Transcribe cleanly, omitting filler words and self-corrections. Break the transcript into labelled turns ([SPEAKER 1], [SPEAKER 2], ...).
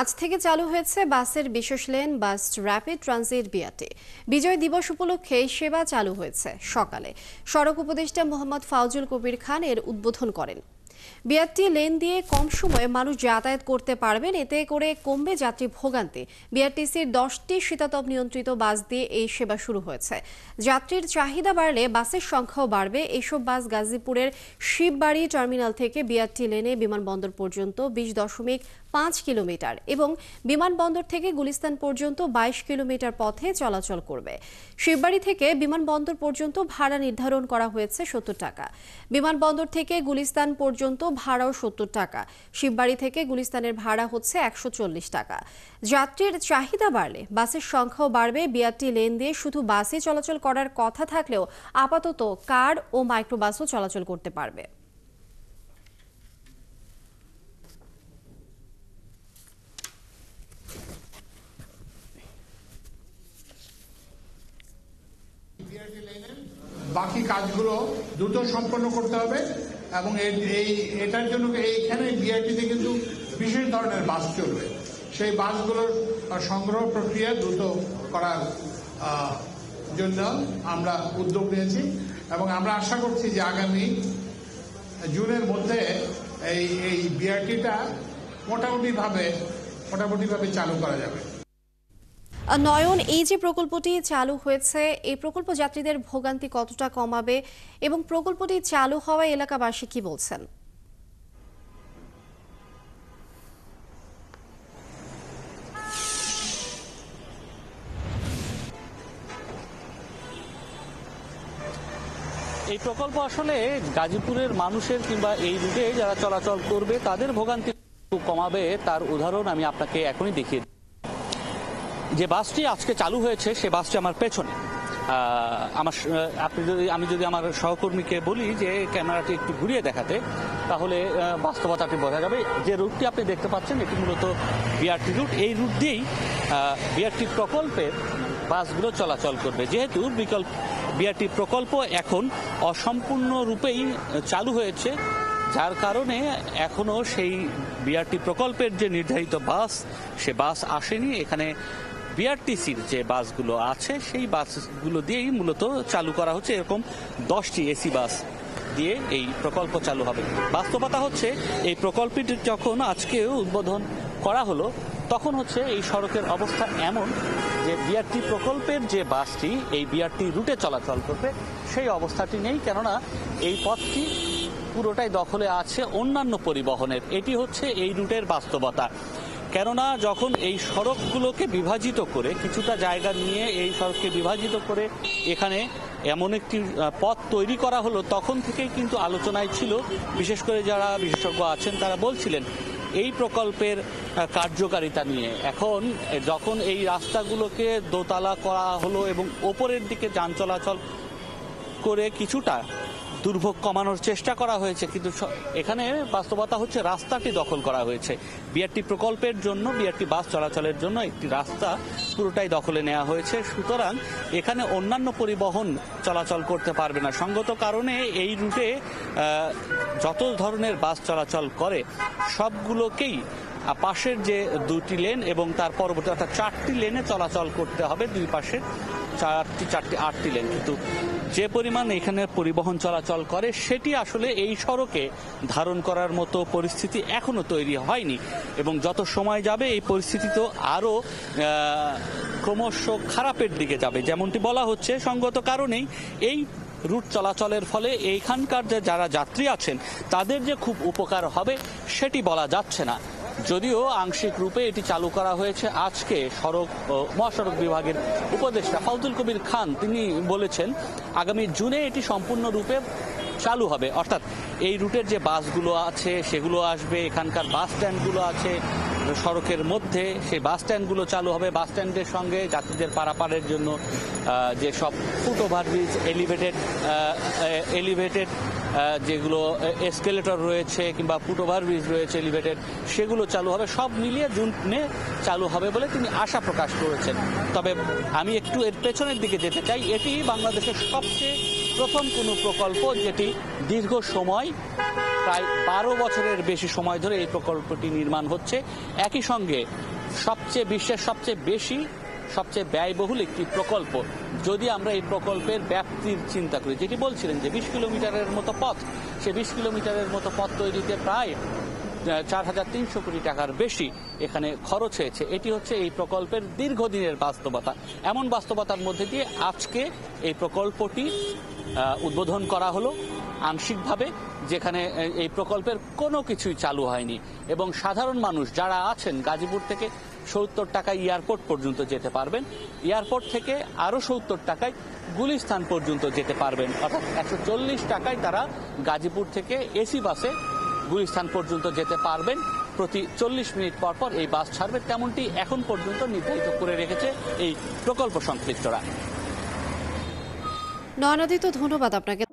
[SPEAKER 1] আজ থেকে চালু হয়েছে বাসের বিশেষ lane bus rapid transit BRT. Bijoy Dibosh উপলক্ষে সেবা চালু হয়েছে সকালে। সড়ক উপদেষ্টা মোহাম্মদ ফাউজুল কবির খান এর উদ্বোধন করেন। বিআরটি লেন দিয়ে কম সময়ে মানুষ যাতায়াত করতে পারবেন, এতে করে কমবে যাত্রী ভোগান্তি। বিআরটিসির 10টি শীতাতপ নিয়ন্ত্রিত বাস দিয়ে এই সেবা শুরু হয়েছে। যাত্রীর চাহিদা বাড়লে বাসের সংখ্যাও বাড়বে। এসব বাস গাজীপুরের শিববাড়ি টার্মিনাল থেকে বিআরটি লেনে বিমানবন্দর পর্যন্ত 20.5 কিলোমিটার এবং বিমানবন্দর থেকে গুলিস্তান পর্যন্ত 22 কিলোমিটার পথে চলাচল করবে। শিববাড়ি থেকে বিমানবন্দর পর্যন্ত ভাড়া নির্ধারণ করা হয়েছে 70 টাকা। বিমানবন্দর থেকে গুলিস্তান পর্যন্ত ভাড়াও 70 টাকা। শিববাড়ি থেকে গুলিস্তানের ভাড়া হচ্ছে 140 টাকা। যাত্রীর চাহিদা বাড়লে বাসের সংখ্যাও বাড়বে। বিআরটি লেন দিয়ে শুধু বাসে চলাচল করার কথা থাকলেও আপাতত কার ও মাইক্রোবাসও চলাচল করতে পারবে।
[SPEAKER 2] বাকি কাজগুলো দ্রুত সম্পন্ন করতে হবে এবং এটার জন্য এইখানে বিআরটিতে কিন্তু বিশেষ ধরনের বাস চলবে। সেই বাসগুলোর সংগ্রহ প্রক্রিয়া দ্রুত করার জন্য আমরা উদ্যোগ নিয়েছি এবং আমরা আশা করছি যে আগামী জুনের মধ্যে এই বিআরটিটা মোটামুটিভাবে চালু করা যাবে।
[SPEAKER 1] নয়ন, এই যে প্রকল্পটি চালু হয়েছে, এই প্রকল্প যাত্রীদের ভোগান্তি কতটা কমাবে এবং প্রকল্পটি চালু হওয়া এলাকাবাসী কি বলছেন?
[SPEAKER 3] এই প্রকল্প আসলে গাজীপুরের মানুষের কিংবা এই রুটে যারা চলাচল করবে তাদের ভোগান্তি কমাবে, তার উদাহরণ আমি আপনাকে এখনই দেখিয়ে দিই। যে বাসটি আজকে চালু হয়েছে সে বাসটি আমার পেছনে। আমি যদি আমার সহকর্মীকে বলি যে ক্যামেরাটি একটু ঘুরিয়ে দেখাতে, তাহলে বাস্তবতাটি বোঝা যাবে। যে রুটটি আপনি দেখতে পাচ্ছেন এটি মূলত বিআরটি রুট। এই রুট দিয়েই বিআরটি প্রকল্পের বাসগুলো চলাচল করবে। যেহেতু বিআরটি প্রকল্প এখন অসম্পূর্ণ রূপেই চালু হয়েছে, যার কারণে এখনো সেই বিআরটি প্রকল্পের যে নির্ধারিত বাস সে বাস আসেনি। এখানে বিআরটিসির যে বাসগুলো আছে সেই বাসগুলো দিয়েই মূলত চালু করা হচ্ছে। এরকম 10টি এসি বাস দিয়ে এই প্রকল্প চালু হবে। বাস্তবতা হচ্ছে এই প্রকল্পটি যখন আজকে উদ্বোধন করা হলো তখন হচ্ছে এই সড়কের অবস্থা এমন যে বিআরটি প্রকল্পের যে বাসটি এই বিআরটি রুটে চলাচল করবে সেই অবস্থাটি নেই, কেননা এই পথটি পুরোটাই দখলে আছে অন্যান্য পরিবহনের। এটি হচ্ছে এই রুটের বাস্তবতা। কেননা যখন এই সড়কগুলোকে বিভাজিত করে কিছুটা জায়গা নিয়ে এই সড়ককে বিভাজিত করে এখানে এমন একটি পথ তৈরি করা হলো, তখন থেকেই কিন্তু আলোচনায় ছিল। বিশেষ করে যারা বিশেষজ্ঞ আছেন তারা বলছিলেন এই প্রকল্পের কার্যকারিতা নিয়ে। এখন যখন এই রাস্তাগুলোকে দোতলা করা হলো এবং ওপরের দিকে যান চলাচল করে কিছুটা দুর্ভোগ কমানোর চেষ্টা করা হয়েছে, কিন্তু এখানে বাস্তবতা হচ্ছে রাস্তাটি দখল করা হয়েছে। বিআরটি প্রকল্পের জন্য, বিআরটি বাস চলাচলের জন্য একটি রাস্তা পুরোটাই দখলে নেওয়া হয়েছে। সুতরাং এখানে অন্যান্য পরিবহন চলাচল করতে পারবে না। সঙ্গত কারণে এই রুটে যত ধরনের বাস চলাচল করে সবগুলোকেই পাশের যে 2টি লেন এবং তার পরবর্তী অর্থাৎ 4টি লেনে চলাচল করতে হবে। দুই পাশে 8টি লেন, কিন্তু যে পরিমাণ এখানে পরিবহন চলাচল করে সেটি আসলে এই সড়কে ধারণ করার মতো পরিস্থিতি এখনো তৈরি হয়নি এবং যত সময় যাবে এই পরিস্থিতি তো আরও ক্রমশ খারাপের দিকে যাবে। যেমনটি বলা হচ্ছে, সঙ্গত কারণেই এই রুট চলাচলের ফলে এইখানকার যে যারা যাত্রী আছেন তাদের যে খুব উপকার হবে সেটি বলা যাচ্ছে না। যদিও আংশিক রূপে এটি চালু করা হয়েছে আজকে সড়ক ও মহাসড়ক বিভাগের উপদেষ্টা ফাউজুল কবির খান তিনি বলেছেন আগামী জুনে এটি সম্পূর্ণ রূপে চালু হবে। অর্থাৎ এই রুটের যে বাসগুলো আছে সেগুলো আসবে, এখানকার বাস স্ট্যান্ডগুলো আছে সড়কের মধ্যে, সেই বাস স্ট্যান্ডগুলো চালু হবে। বাস স্ট্যান্ডের সঙ্গে যাত্রীদের পারাপারের জন্য যে সব ফুট ওভারব্রিজ, এলিভেটেড যেগুলো এসকেলেটর রয়েছে কিংবা ফুট ওভারব্রিজ রয়েছে এলিভেটেড, সেগুলো চালু হবে। সব মিলিয়ে জুনে চালু হবে বলে তিনি আশা প্রকাশ করেছেন। তবে আমি একটু এর পেছনের দিকে যেতে চাই। এটি বাংলাদেশের সবচেয়ে প্রথম কোনো প্রকল্প যেটি দীর্ঘ সময় প্রায় 12 বছরের বেশি সময় ধরে এই প্রকল্পটি নির্মাণ হচ্ছে। একই সঙ্গে বিশ্বের সবচেয়ে বেশি সবচেয়ে ব্যয়বহুল একটি প্রকল্প। যদি আমরা এই প্রকল্পের ব্যাপ্তির চিন্তা করি, যেটি বলছিলেন যে 20 কিলোমিটারের মতো পথ, সে 20 কিলোমিটারের মতো পথ তৈরিতে প্রায় 4,300 কোটি টাকার বেশি এখানে খরচ হয়েছে। এটি হচ্ছে এই প্রকল্পের দীর্ঘদিনের বাস্তবতা। এমন বাস্তবতার মধ্যে দিয়ে আজকে এই প্রকল্পটি উদ্বোধন করা হলো আংশিকভাবে, যেখানে এই প্রকল্পের কোনো কিছুই চালু হয়নি এবং সাধারণ মানুষ যারা আছেন গাজীপুর থেকে 70 টাকায় এয়ারপোর্ট পর্যন্ত যেতে পারবেন, এয়ারপোর্ট থেকে আরও 70 টাকায় গুলিস্তান পর্যন্ত যেতে পারবেন, অর্থাৎ 140 টাকায় তারা গাজীপুর থেকে এসি বাসে গুলিস্তান পর্যন্ত যেতে পারবেন। প্রতি 40 মিনিট পর পর এই বাস ছাড়বে, তেমনটি এখন পর্যন্ত নির্ধারিত করে রেখেছে এই প্রকল্প সংশ্লিষ্টরা।
[SPEAKER 1] নয়নাদিত্য, ধন্যবাদ আপনাকে।